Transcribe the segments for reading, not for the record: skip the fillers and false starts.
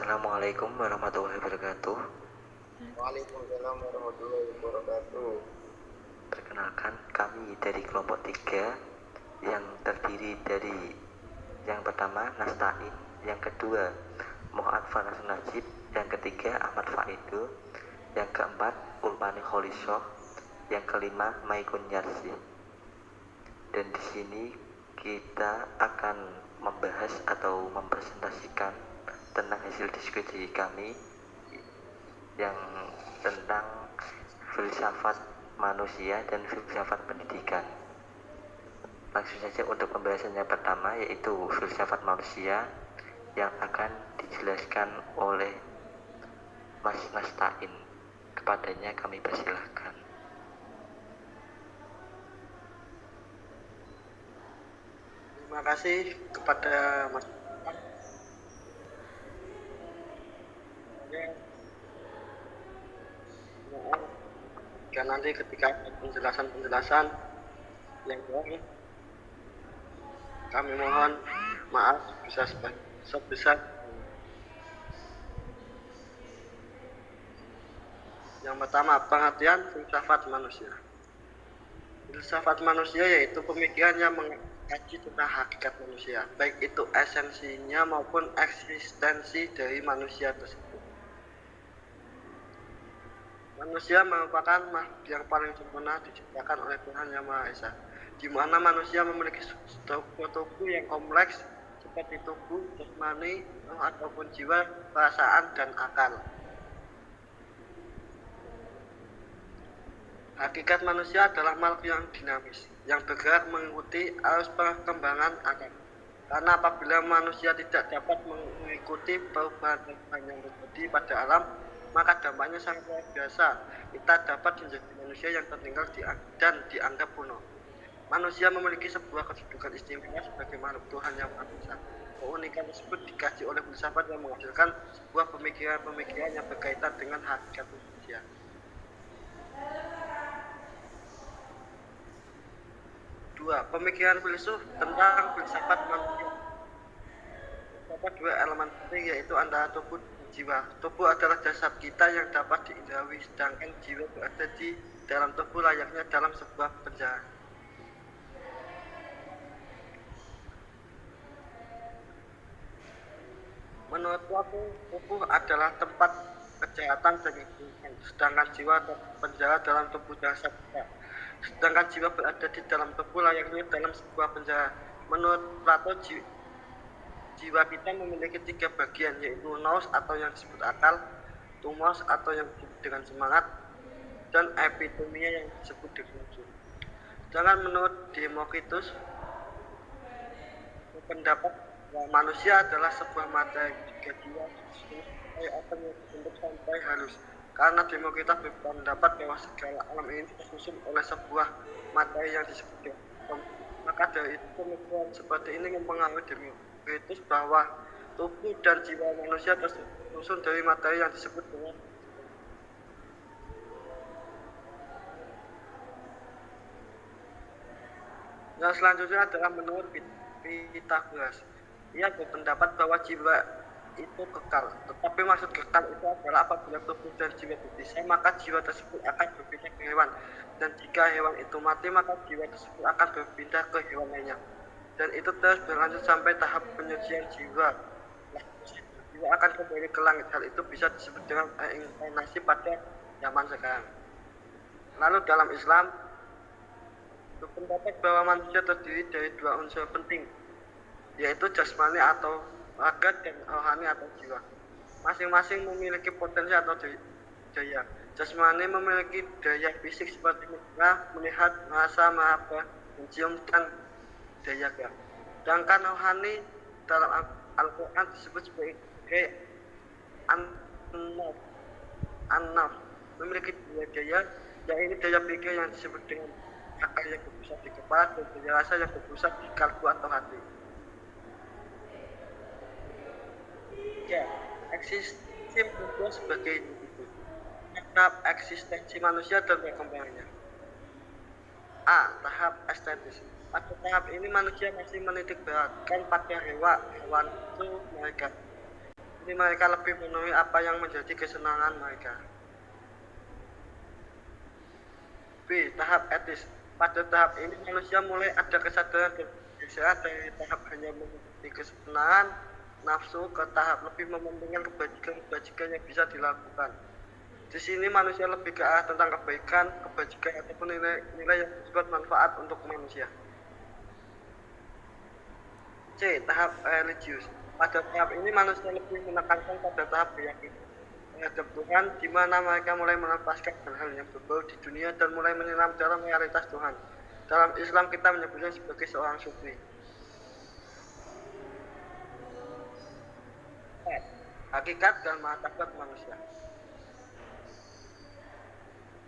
Assalamualaikum warahmatullahi wabarakatuh. Waalaikumsalam warahmatullahi wabarakatuh. Perkenalkan, kami dari kelompok 3 yang terdiri dari yang pertama Nasta'in, yang kedua Muhammad Fanas Najib, yang ketiga Ahmad Faidu, yang keempat Ulmani Kholishoh, yang kelima Maikun Yarsi. Dan di sini kita akan membahas atau mempresentasikan tentang hasil diskusi kami yang tentang filsafat manusia dan filsafat pendidikan. Langsung saja untuk pembahasannya pertama, yaitu filsafat manusia yang akan dijelaskan oleh Mas Nasta'in. Kepadanya kami persilahkan. Terima kasih kepada Mas. Dan nanti ketika penjelasan yang baik, kami mohon maaf bisa sebesar. Yang pertama, pengertian filsafat manusia. Filsafat manusia yaitu pemikiran yang mengkaji tentang hakikat manusia, baik itu esensinya maupun eksistensi dari manusia tersebut. Manusia merupakan makhluk yang paling sempurna diciptakan oleh Tuhan Yang Maha Esa, di mana manusia memiliki struktur tubuh yang kompleks seperti tubuh, jasmani, roh ataupun jiwa, perasaan, dan akal. Hakikat manusia adalah makhluk yang dinamis, yang bergerak mengikuti arus perkembangan alam. Karena apabila manusia tidak dapat mengikuti perubahan yang terjadi pada alam, maka dampaknya sangat luar biasa. Kita dapat menjadi manusia yang tertinggal dan dianggap kuno. Manusia memiliki sebuah kedudukan istimewa sebagai makhluk Tuhan Yang Maha Esa. Keunikan tersebut dikaji oleh filsafat yang menghasilkan sebuah pemikiran-pemikiran yang berkaitan dengan hakikat manusia. Dua, pemikiran filsuf tentang filsafat manusia. Terdapat dua elemen penting, yaitu antara tubuh dan jiwa. Tubuh adalah jasad kita yang dapat diindrawi, sedangkan jiwa berada di dalam tubuh layaknya dalam sebuah penjara. Menurut Plato, tubuh adalah tempat kejahatan dan keburukan, sedangkan jiwa terpenjara dalam tubuh jasad kita. Sedangkan jiwa berada di dalam tubuh layaknya dalam sebuah penjara. Menurut Plato, jiwa kita memiliki 3 bagian, yaitu nous atau yang disebut akal, thumos atau yang disebut dengan semangat, dan epitomia yang disebut dengan unsur. Sedangkan menurut Demokritus, pendapat bahwa manusia adalah sebuah materi, jika jiwa sampai akan dibentuk sampai halus. Karena Demokritus berpendapat bahwa segala alam ini disusun oleh sebuah materi yang disebut dengan, maka dari itu pemikiran seperti ini mempengaruhi Demokritus bahwa tubuh dan jiwa manusia tersusun dari materi yang disebut dengan. Yang selanjutnya adalah menurut Pythagoras. Ia berpendapat bahwa jiwa itu kekal, tetapi maksud kekal itu adalah apabila tubuh dan jiwa berpisah, maka jiwa tersebut akan berpindah ke hewan, dan jika hewan itu mati, maka jiwa tersebut akan berpindah ke hewan lainnya, dan itu terus berlanjut sampai tahap penyucian jiwa. Jiwa akan kembali ke langit. Hal itu bisa disebut dengan reinkarnasi pada zaman sekarang. Lalu dalam Islam berpendapat bahwa manusia terdiri dari 2 unsur penting, yaitu jasmani atau raga dan rohani atau jiwa. Masing-masing memiliki potensi atau daya. Jasmani memiliki daya fisik seperti melihat, merasa, meraba, mencium, dan daya gerak. Sedangkan rohani dalam Al-Quran disebut sebagai an-naf, memiliki daya, yaitu daya pikir yang disebut dengan akal yang berpusat di kepala dan daya rasa yang berpusat di kalbu atau hati. Ya, eksistensi manusia sebagai individu. Tahap eksistensi manusia dan perkembangannya. A. Tahap estetis. Pada tahap ini manusia masih menitik beratkan pada hewan itu mereka Ini mereka lebih memenuhi apa yang menjadi kesenangan mereka. B. Tahap etis. Pada tahap ini manusia mulai ada kesadaran bergeser dari tahap hanya memenuhi kesenangan nafsu ke tahap lebih mementingkan kebajikan yang bisa dilakukan. Di sini manusia lebih ke arah tentang kebaikan, kebajikan ataupun nilai yang bersifat manfaat untuk manusia. C. Tahap religius. Pada tahap ini manusia lebih menekankan pada tahap keyakinan terhadap Tuhan, di mana mereka mulai melepaskan hal-hal yang berbau di dunia dan mulai menyelam dalam realitas Tuhan. Dalam Islam kita menyebutnya sebagai seorang sufi. Hakikat dan martabat manusia.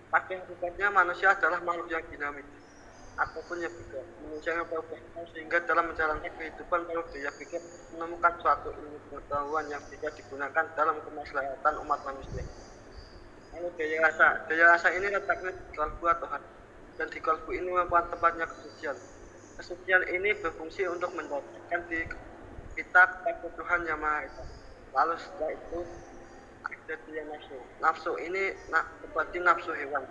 Pada hakikatnya manusia adalah makhluk yang dinamis ataupun yang bergerak, manusia yang berubah sehingga dalam menjalankan kehidupan perlu daya pikir menemukan suatu ilmu pengetahuan yang bisa digunakan dalam kemaslahatan umat manusia. Lalu daya rasa ini letaknya di kalbu atau hati, dan di kalbu ini merupakan tempatnya kesucian. Kesucian ini berfungsi untuk mendekatkan diri kita kepada Tuhan Yang Maha Esa. Lalu setelah itu ada dia nafsu. Nafsu ini seperti nafsu hewan,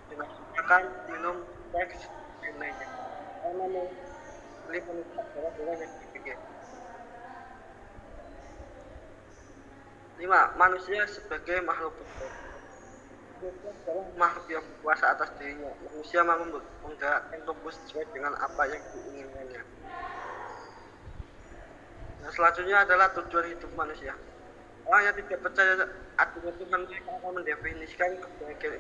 dinafsukan minum, seks, dan lainnya. Karena memilih menukar adalah hewan yang dipikir. 5. Manusia sebagai makhluk hidup. Manusia adalah makhluk yang berkuasa atas dirinya. Manusia mampu menggerakkan tubuh sesuai dengan apa yang diinginkannya. Nah, selanjutnya adalah tujuan hidup manusia. Orang yang tidak percaya adanya Tuhan mereka akan mendefinisikan kebahagiaan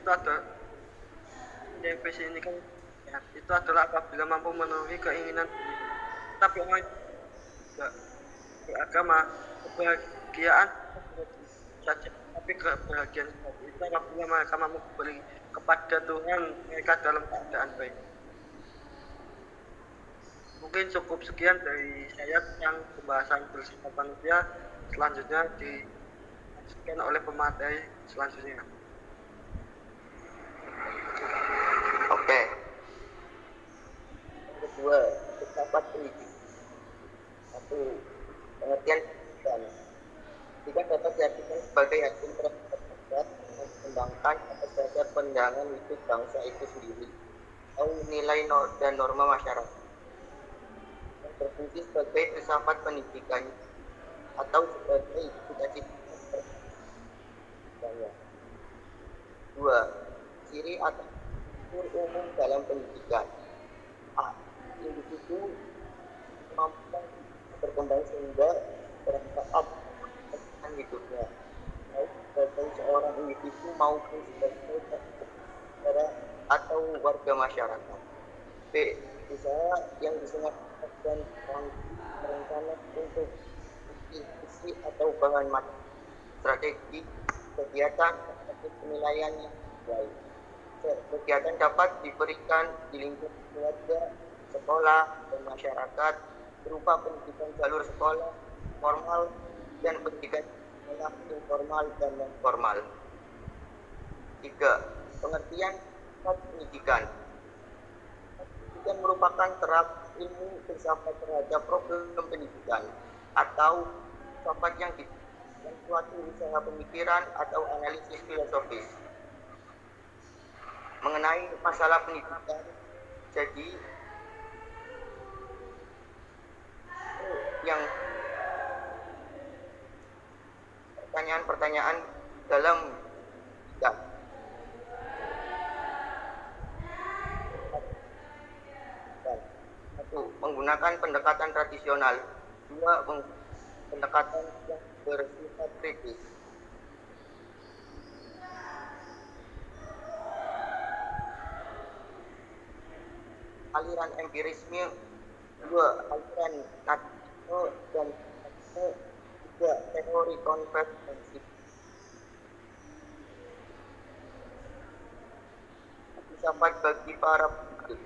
itu adalah apabila mampu memenuhi keinginan diri. Tapi orang yang tidak beragama, kebahagiaan saja, tapi kebahagiaan itu apabila mereka mampu beri kepada Tuhan mereka dalam keadaan baik. Mungkin cukup sekian dari saya yang pembahasan filsafat manusia. Selanjutnya dilanjutkan oleh pemateri selanjutnya. Oke. Yang kedua, filsafat pendidikan. 1. Pengertian pendidikan. Pendidikan dapat diartikan sebagai agen terhadap mengembangkan atas dasar pandangan hidup bangsa itu sendiri atau nilai dan norma masyarakat. Yang berfungsi sebagai filsafat pendidikan atau sebagai cita-cita. 2. Ciri atau unsur umum dalam pendidikan. A. Individu mampu berkembang sehingga bermanfaat dengan hidupnya, baik sebagai seorang individu maupun sebagai negara atau warga masyarakat. B. Usaha yang disengaja dan merencana untuk isi atau bahan strategi kegiatan atau penilaian yang baik. Kegiatan dapat diberikan di lingkup keluarga, sekolah, dan masyarakat berupa pendidikan jalur sekolah formal dan pendidikan informal dan non formal. 3. Pengertian pendidikan. Pendidikan merupakan terap ilmu filsafat terhadap problem pendidikan atau filsafat yang suatu usaha pemikiran atau analisis filosofis mengenai masalah pendidikan. Jadi yang pertanyaan-pertanyaan dalam pendidikan. Satu, menggunakan pendekatan tradisional. 2, pendekatan yang bersifat kritis. Aliran empirisme. 2, aliran naturalisme. Dan 3, teori konvergensi. Filsafat bagi para pendidik.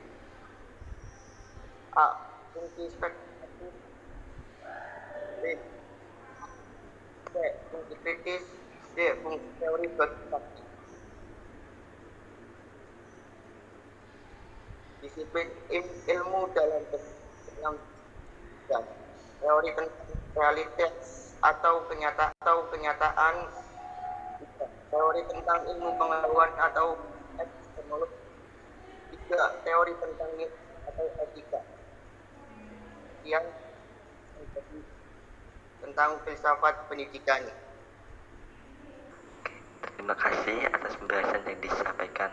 A. Fungsi spekulatif. B. Fungsi kritis. D. Fungsi teori bagi praktik. Disiplin ilmu dalam teori tentang realitas kenyataan, teori tentang ilmu pengetahuan atau epistemologi, tiga teori tentang atau etika yang menjadi tentang filsafat pendidikan. Terima kasih atas pembahasan yang disampaikan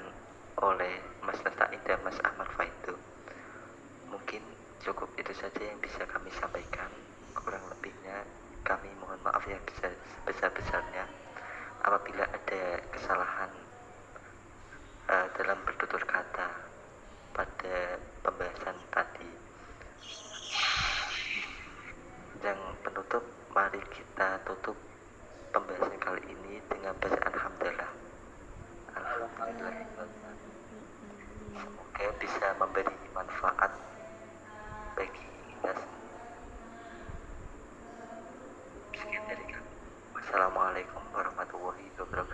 oleh Mas Lestari dan Mas Ahmad Faidu. Mungkin cukup itu saja yang bisa kami sampaikan. Kurang lebihnya kami mohon maaf yang sebesar-besarnya apabila ada kesalahan dalam bertutur kata pada pembahasan tadi. Yang penutup, mari kita tutup pembahasan kali ini dengan bacaan hamdalah. Alhamdulillah. Semoga bisa memberi manfaat bagi kita semua. Sekian dari kami. Wassalamualaikum warahmatullahi wabarakatuh.